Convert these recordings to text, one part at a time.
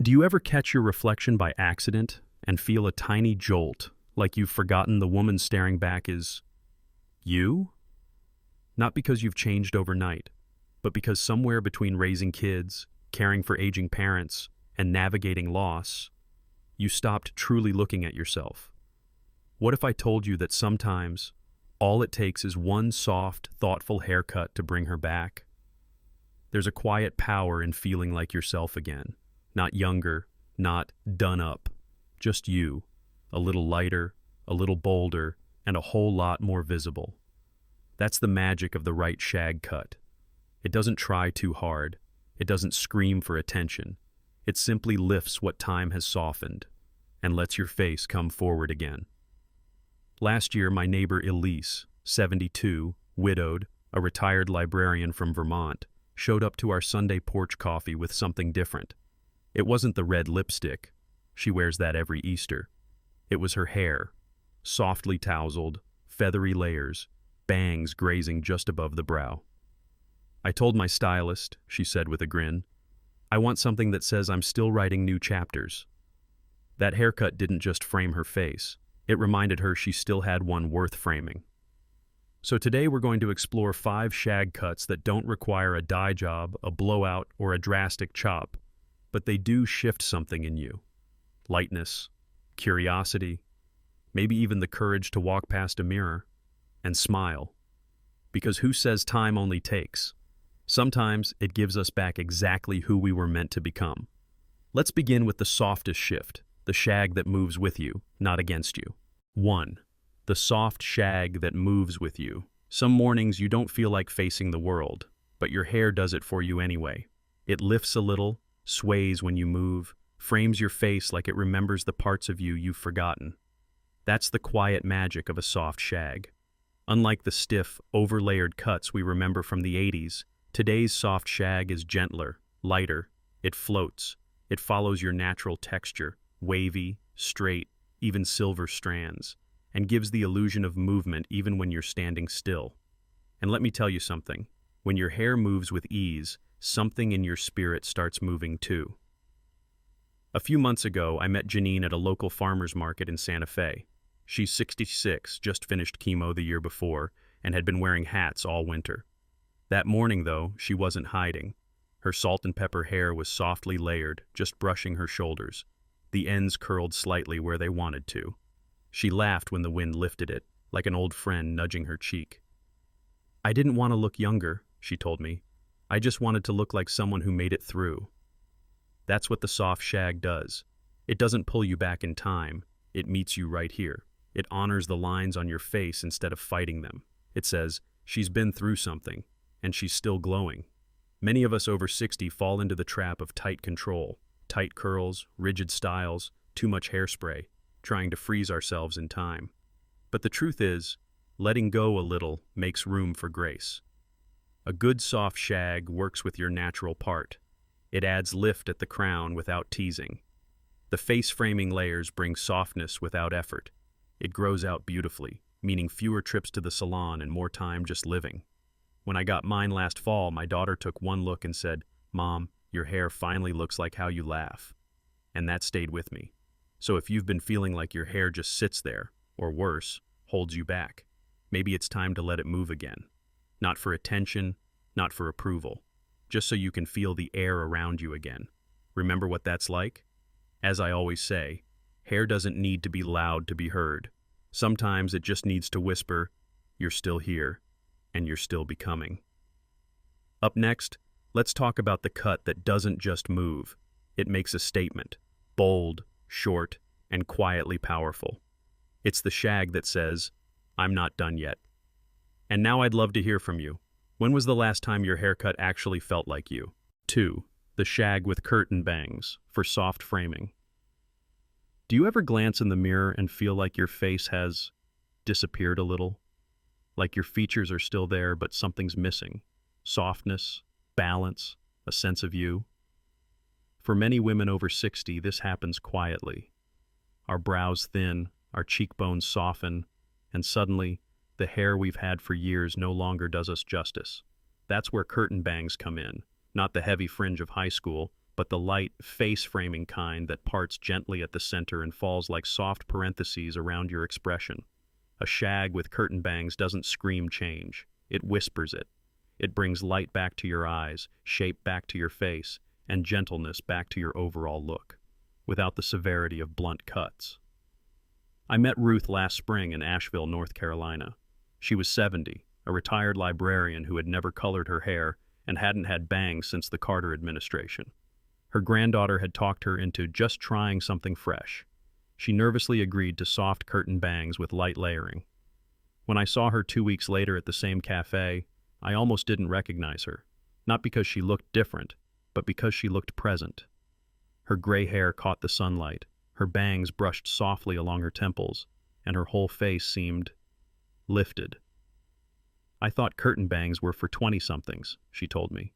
Do you ever catch your reflection by accident and feel a tiny jolt, like you've forgotten the woman staring back is you? Not because you've changed overnight, but because somewhere between raising kids, caring for aging parents, and navigating loss, you stopped truly looking at yourself. What if I told you that sometimes all it takes is one soft, thoughtful haircut to bring her back? There's a quiet power in feeling like yourself again. Not younger, not done up. Just you, a little lighter, a little bolder, and a whole lot more visible. That's the magic of the right shag cut. It doesn't try too hard. It doesn't scream for attention. It simply lifts what time has softened and lets your face come forward again. Last year, my neighbor Elise, 72, widowed, a retired librarian from Vermont, showed up to our Sunday porch coffee with something different. It wasn't the red lipstick. She wears that every Easter. It was her hair, softly tousled, feathery layers, bangs grazing just above the brow. I told my stylist, she said with a grin, I want something that says I'm still writing new chapters. That haircut didn't just frame her face. It reminded her she still had one worth framing. So today we're going to explore 5 shag cuts that don't require a dye job, a blowout, or a drastic chop, but they do shift something in you. Lightness, curiosity, maybe even the courage to walk past a mirror and smile. Because who says time only takes? Sometimes it gives us back exactly who we were meant to become. Let's begin with the softest shift, the shag that moves with you, not against you. 1. The soft shag that moves with you. Some mornings you don't feel like facing the world, but your hair does it for you anyway. It lifts a little, sways when you move, frames your face like it remembers the parts of you you've forgotten. That's the quiet magic of a soft shag. Unlike the stiff, overlayered cuts we remember from the 80s, today's soft shag is gentler, lighter. It floats. It follows your natural texture, wavy, straight, even silver strands, and gives the illusion of movement even when you're standing still. And let me tell you something. When your hair moves with ease, something in your spirit starts moving too. A few months ago, I met Janine at a local farmer's market in Santa Fe. She's 66, just finished chemo the year before, and had been wearing hats all winter. That morning, though, she wasn't hiding. Her salt and pepper hair was softly layered, just brushing her shoulders. The ends curled slightly where they wanted to. She laughed when the wind lifted it, like an old friend nudging her cheek. I didn't want to look younger, she told me. I just wanted to look like someone who made it through. That's what the soft shag does. It doesn't pull you back in time. It meets you right here. It honors the lines on your face instead of fighting them. It says, she's been through something, and she's still glowing. Many of us over 60 fall into the trap of tight control, tight curls, rigid styles, too much hairspray, trying to freeze ourselves in time. But the truth is, letting go a little makes room for grace. A good soft shag works with your natural part. It adds lift at the crown without teasing. The face-framing layers bring softness without effort. It grows out beautifully, meaning fewer trips to the salon and more time just living. When I got mine last fall, my daughter took one look and said, "Mom, your hair finally looks like how you laugh." And that stayed with me. So if you've been feeling like your hair just sits there, or worse, holds you back, maybe it's time to let it move again. Not for attention, not for approval, just so you can feel the air around you again. Remember what that's like? As I always say, hair doesn't need to be loud to be heard. Sometimes it just needs to whisper, "You're still here, and you're still becoming." Up next, let's talk about the cut that doesn't just move. It makes a statement, bold, short, and quietly powerful. It's the shag that says, "I'm not done yet." And now I'd love to hear from you. When was the last time your haircut actually felt like you? 2. The shag with curtain bangs for soft framing. Do you ever glance in the mirror and feel like your face has disappeared a little? Like your features are still there, but something's missing? Softness, balance, a sense of you? For many women over 60, this happens quietly. Our brows thin, our cheekbones soften, and suddenly, the hair we've had for years no longer does us justice. That's where curtain bangs come in, not the heavy fringe of high school, but the light, face-framing kind that parts gently at the center and falls like soft parentheses around your expression. A shag with curtain bangs doesn't scream change. It whispers it. It brings light back to your eyes, shape back to your face, and gentleness back to your overall look, without the severity of blunt cuts. I met Ruth last spring in Asheville, North Carolina. She was 70, a retired librarian who had never colored her hair and hadn't had bangs since the Carter administration. Her granddaughter had talked her into just trying something fresh. She nervously agreed to soft curtain bangs with light layering. When I saw her 2 weeks later at the same cafe, I almost didn't recognize her, not because she looked different, but because she looked present. Her gray hair caught the sunlight, her bangs brushed softly along her temples, and her whole face seemed lifted. I thought curtain bangs were for 20-somethings, she told me.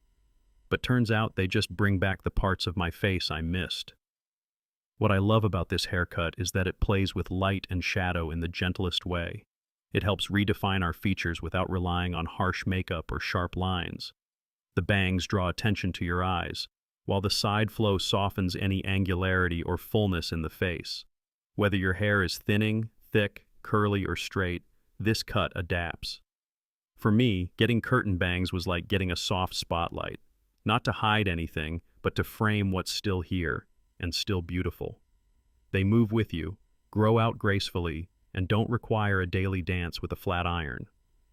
But turns out they just bring back the parts of my face I missed. What I love about this haircut is that it plays with light and shadow in the gentlest way. It helps redefine our features without relying on harsh makeup or sharp lines. The bangs draw attention to your eyes, while the side flow softens any angularity or fullness in the face. Whether your hair is thinning, thick, curly, or straight, this cut adapts. For me, getting curtain bangs was like getting a soft spotlight, not to hide anything, but to frame what's still here and still beautiful. They move with you, grow out gracefully, and don't require a daily dance with a flat iron.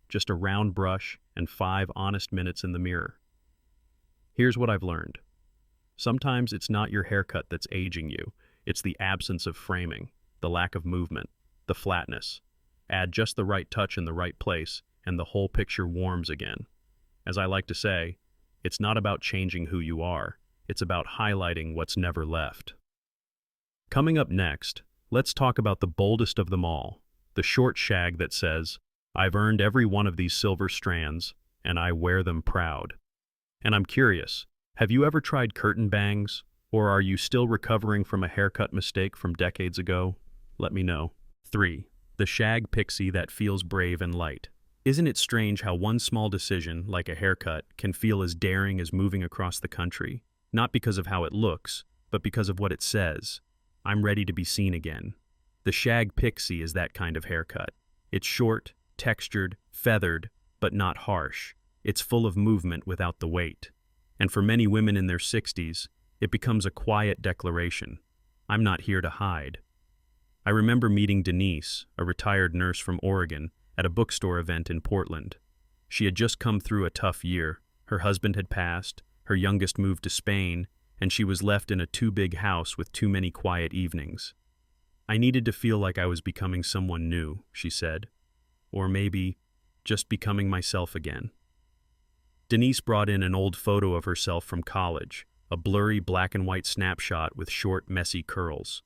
Just a round brush and 5 honest minutes in the mirror. Here's what I've learned. Sometimes it's not your haircut that's aging you, it's the absence of framing, the lack of movement, the flatness. Add just the right touch in the right place, and the whole picture warms again. As I like to say, it's not about changing who you are, it's about highlighting what's never left. Coming up next, let's talk about the boldest of them all, the short shag that says, "I've earned every one of these silver strands, and I wear them proud." And I'm curious, have you ever tried curtain bangs, or are you still recovering from a haircut mistake from decades ago? Let me know. 3. The shag pixie that feels brave and light. Isn't it strange how one small decision, like a haircut, can feel as daring as moving across the country? Not because of how it looks, but because of what it says. I'm ready to be seen again. The shag pixie is that kind of haircut. It's short, textured, feathered, but not harsh. It's full of movement without the weight. And for many women in their 60s, it becomes a quiet declaration. I'm not here to hide. I remember meeting Denise, a retired nurse from Oregon, at a bookstore event in Portland. She had just come through a tough year. Her husband had passed, her youngest moved to Spain, and she was left in a too big house with too many quiet evenings. I needed to feel like I was becoming someone new, she said. Or maybe just becoming myself again. Denise brought in an old photo of herself from college, a blurry black and white snapshot with short, messy curls.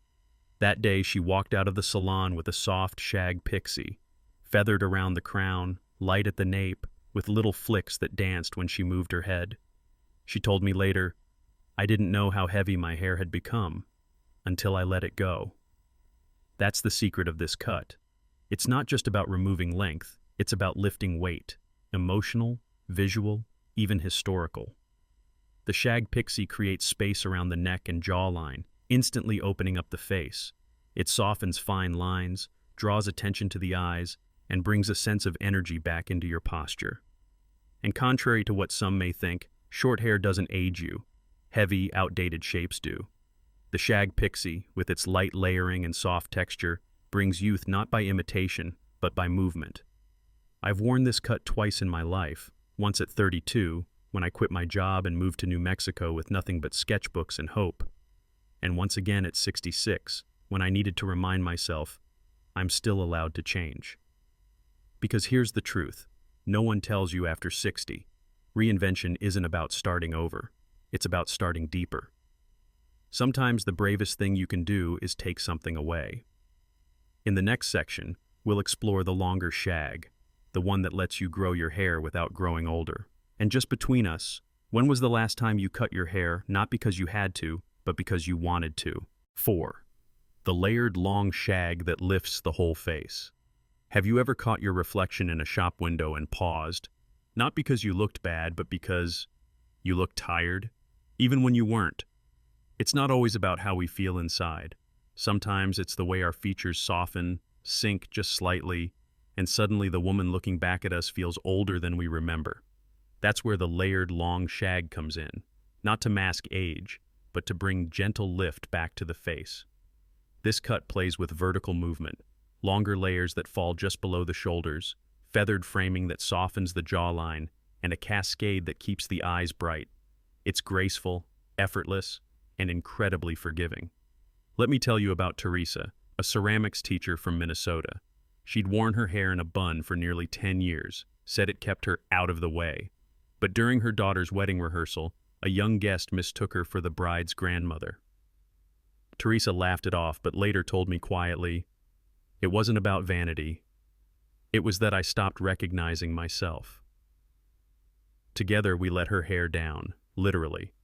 That day she walked out of the salon with a soft shag pixie, feathered around the crown, light at the nape, with little flicks that danced when she moved her head. She told me later, "I didn't know how heavy my hair had become until I let it go." That's the secret of this cut. It's not just about removing length, it's about lifting weight, emotional, visual, even historical. The shag pixie creates space around the neck and jawline, instantly opening up the face. It softens fine lines, draws attention to the eyes, and brings a sense of energy back into your posture. And contrary to what some may think, short hair doesn't age you. Heavy, outdated shapes do. The shag pixie, with its light layering and soft texture, brings youth not by imitation, but by movement. I've worn this cut twice in my life, once at 32, when I quit my job and moved to New Mexico with nothing but sketchbooks and hope, and once again at 66, when I needed to remind myself, I'm still allowed to change. Because here's the truth, no one tells you after 60, reinvention isn't about starting over, it's about starting deeper. Sometimes the bravest thing you can do is take something away. In the next section, we'll explore the longer shag, the one that lets you grow your hair without growing older. And just between us, when was the last time you cut your hair not because you had to, but because you wanted to? 4. The layered long shag that lifts the whole face. Have you ever caught your reflection in a shop window and paused? Not because you looked bad, but because you looked tired? Even when you weren't. It's not always about how we feel inside. Sometimes it's the way our features soften, sink just slightly, and suddenly the woman looking back at us feels older than we remember. That's where the layered long shag comes in, not to mask age, but to bring gentle lift back to the face. This cut plays with vertical movement, longer layers that fall just below the shoulders, feathered framing that softens the jawline, and a cascade that keeps the eyes bright. It's graceful, effortless, and incredibly forgiving. Let me tell you about Teresa, a ceramics teacher from Minnesota. She'd worn her hair in a bun for nearly 10 years, said it kept her out of the way. But during her daughter's wedding rehearsal, a young guest mistook her for the bride's grandmother. Teresa laughed it off, but later told me quietly, "It wasn't about vanity. It was that I stopped recognizing myself." Together we let her hair down, literally.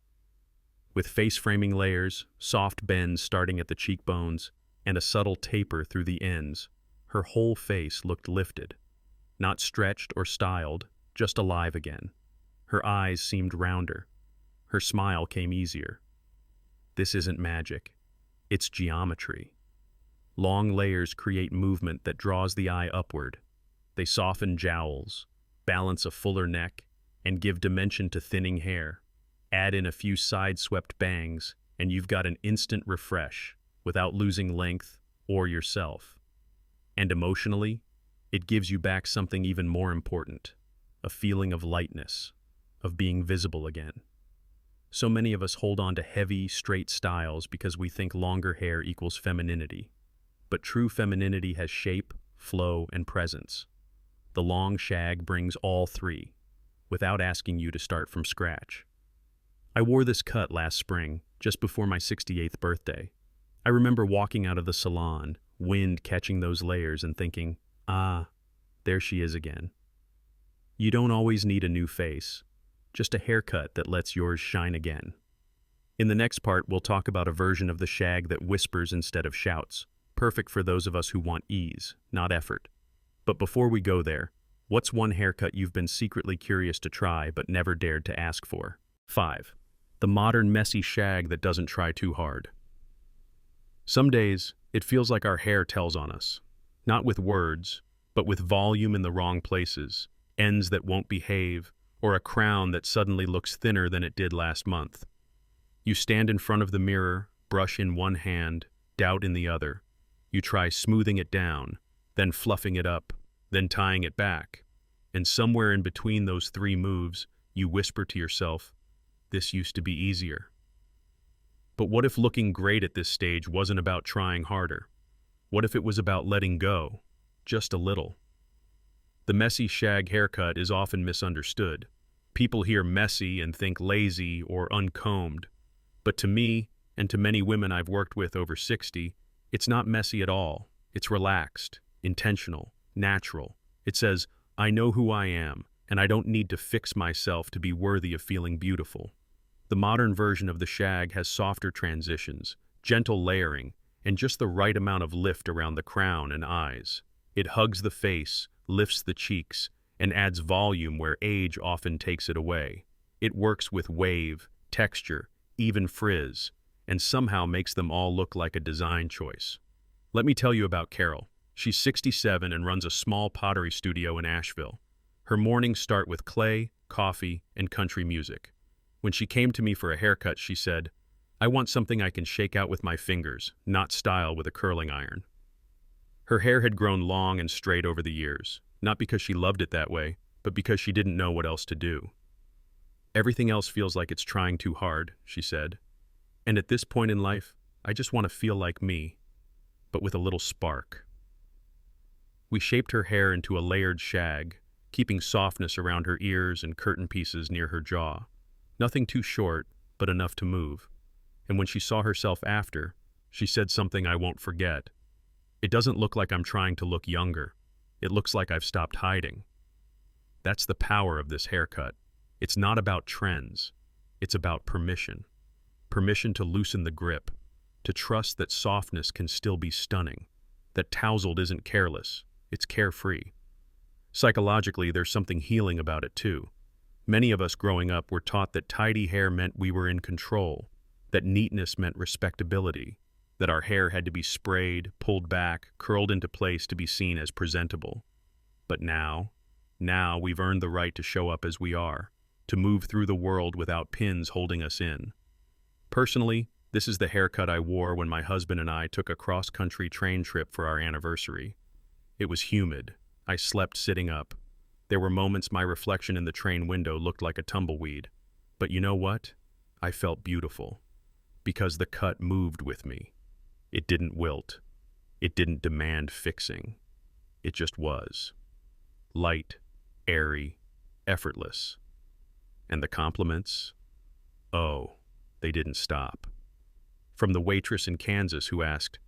With face-framing layers, soft bends starting at the cheekbones, and a subtle taper through the ends, her whole face looked lifted. Not stretched or styled, just alive again. Her eyes seemed rounder. Her smile came easier. This isn't magic. It's geometry. Long layers create movement that draws the eye upward. They soften jowls, balance a fuller neck, and give dimension to thinning hair. Add in a few side-swept bangs, and you've got an instant refresh without losing length or yourself. And emotionally, it gives you back something even more important, a feeling of lightness, of being visible again. So many of us hold on to heavy, straight styles because we think longer hair equals femininity. But true femininity has shape, flow, and presence. The long shag brings all three, without asking you to start from scratch. I wore this cut last spring, just before my 68th birthday. I remember walking out of the salon, wind catching those layers and thinking, there she is again. You don't always need a new face, just a haircut that lets yours shine again. In the next part, we'll talk about a version of the shag that whispers instead of shouts, perfect for those of us who want ease, not effort. But before we go there, what's one haircut you've been secretly curious to try but never dared to ask for? 5. The modern messy shag that doesn't try too hard. Some days, it feels like our hair tells on us, not with words, but with volume in the wrong places, ends that won't behave, or a crown that suddenly looks thinner than it did last month. You stand in front of the mirror, brush in one hand, doubt in the other. You try smoothing it down, then fluffing it up, then tying it back. And somewhere in between those three moves, you whisper to yourself, "This used to be easier." But what if looking great at this stage wasn't about trying harder? What if it was about letting go, just a little? The messy shag haircut is often misunderstood. People hear messy and think lazy or uncombed. But to me, and to many women I've worked with over 60, it's not messy at all. It's relaxed, intentional, natural. It says, I know who I am, and I don't need to fix myself to be worthy of feeling beautiful. The modern version of the shag has softer transitions, gentle layering, and just the right amount of lift around the crown and eyes. It hugs the face, lifts the cheeks, and adds volume where age often takes it away. It works with wave, texture, even frizz, and somehow makes them all look like a design choice. Let me tell you about Carol. She's 67 and runs a small pottery studio in Asheville. Her mornings start with clay, coffee, and country music. When she came to me for a haircut, she said, "I want something I can shake out with my fingers, not style with a curling iron." Her hair had grown long and straight over the years, not because she loved it that way, but because she didn't know what else to do. "Everything else feels like it's trying too hard," she said. "And at this point in life, I just want to feel like me, but with a little spark." We shaped her hair into a layered shag, keeping softness around her ears and curtain pieces near her jaw. Nothing too short, but enough to move. And when she saw herself after, she said something I won't forget. "It doesn't look like I'm trying to look younger. It looks like I've stopped hiding." That's the power of this haircut. It's not about trends. It's about permission. Permission to loosen the grip, to trust that softness can still be stunning, that tousled isn't careless, it's carefree. Psychologically, there's something healing about it too. Many of us growing up were taught that tidy hair meant we were in control, that neatness meant respectability, that our hair had to be sprayed, pulled back, curled into place to be seen as presentable. But now we've earned the right to show up as we are, to move through the world without pins holding us in. Personally, this is the haircut I wore when my husband and I took a cross-country train trip for our anniversary. It was humid. I slept sitting up. There were moments my reflection in the train window looked like a tumbleweed. But you know what? I felt beautiful. Because the cut moved with me. It didn't wilt. It didn't demand fixing. It just was. Light, airy, effortless. And the compliments? Oh, they didn't stop. From the waitress in Kansas who asked,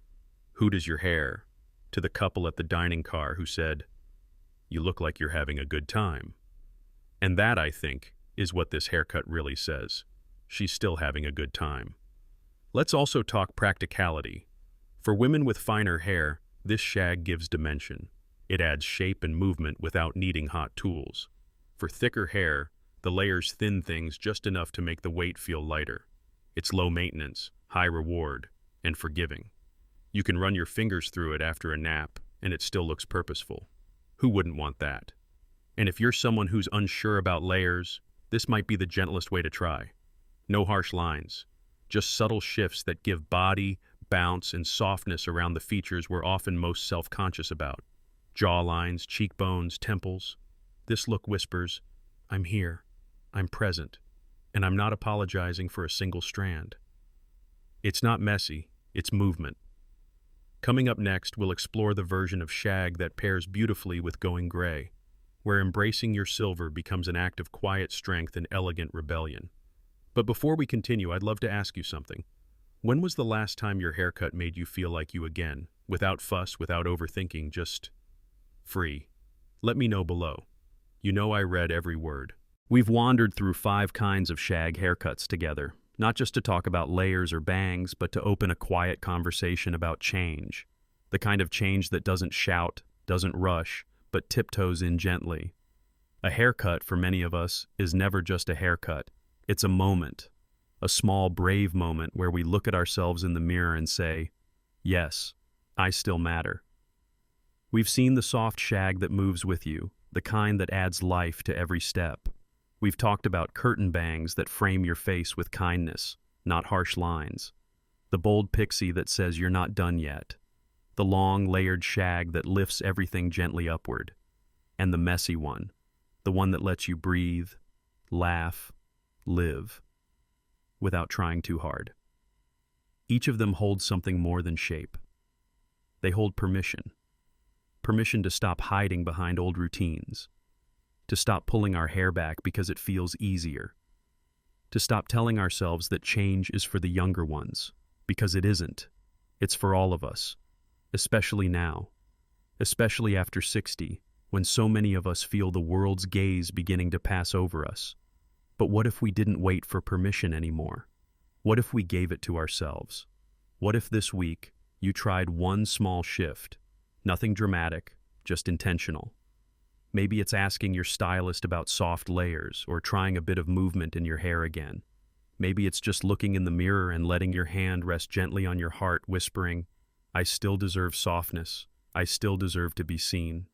"Who does your hair?" to the couple at the dining car who said, "You look like you're having a good time." And that, I think, is what this haircut really says. She's still having a good time. Let's also talk practicality. For women with finer hair, this shag gives dimension. It adds shape and movement without needing hot tools. For thicker hair, the layers thin things just enough to make the weight feel lighter. It's low maintenance, high reward, and forgiving. You can run your fingers through it after a nap, and it still looks purposeful. Who wouldn't want that? And if you're someone who's unsure about layers, this might be the gentlest way to try. No harsh lines, just subtle shifts that give body, bounce, and softness around the features we're often most self-conscious about. Jaw lines, cheekbones, temples. This look whispers, "I'm here, I'm present, and I'm not apologizing for a single strand." It's not messy, it's movement. Coming up next, we'll explore the version of shag that pairs beautifully with going gray, where embracing your silver becomes an act of quiet strength and elegant rebellion. But before we continue, I'd love to ask you something. When was the last time your haircut made you feel like you again, without fuss, without overthinking, just free? Let me know below. You know I read every word. We've wandered through 5 kinds of shag haircuts together, not just to talk about layers or bangs, but to open a quiet conversation about change. The kind of change that doesn't shout, doesn't rush, but tiptoes in gently. A haircut, for many of us, is never just a haircut. It's a moment, a small, brave moment where we look at ourselves in the mirror and say, "Yes, I still matter." We've seen the soft shag that moves with you, the kind that adds life to every step. We've talked about curtain bangs that frame your face with kindness, not harsh lines. The bold pixie that says you're not done yet. The long, layered shag that lifts everything gently upward. And the messy one, the one that lets you breathe, laugh, live, without trying too hard. Each of them holds something more than shape. They hold permission. Permission to stop hiding behind old routines. To stop pulling our hair back because it feels easier. To stop telling ourselves that change is for the younger ones, because it isn't. It's for all of us, especially now, especially after 60, when so many of us feel the world's gaze beginning to pass over us. But what if we didn't wait for permission anymore? What if we gave it to ourselves? What if this week you tried one small shift? Nothing dramatic, just intentional. Maybe it's asking your stylist about soft layers or trying a bit of movement in your hair again. Maybe it's just looking in the mirror and letting your hand rest gently on your heart, whispering, "I still deserve softness. I still deserve to be seen."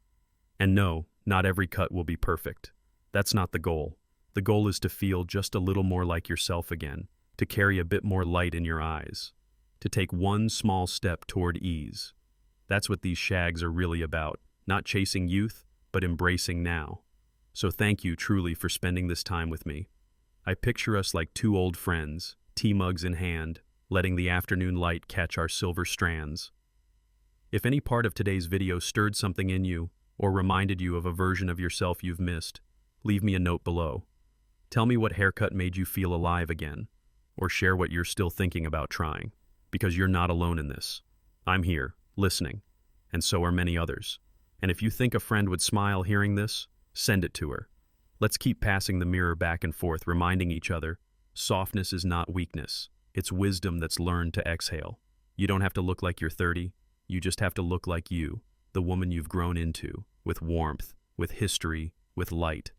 And no, not every cut will be perfect. That's not the goal. The goal is to feel just a little more like yourself again, to carry a bit more light in your eyes, to take one small step toward ease. That's what these shags are really about, not chasing youth, but embracing now. So thank you truly for spending this time with me. I picture us like 2 old friends, tea mugs in hand, letting the afternoon light catch our silver strands. If any part of today's video stirred something in you, or reminded you of a version of yourself you've missed, leave me a note below. Tell me what haircut made you feel alive again, or share what you're still thinking about trying, because you're not alone in this. I'm here, listening, and so are many others. And if you think a friend would smile hearing this, send it to her. Let's keep passing the mirror back and forth, reminding each other, softness is not weakness. It's wisdom that's learned to exhale. You don't have to look like you're 30. You just have to look like you, the woman you've grown into, with warmth, with history, with light.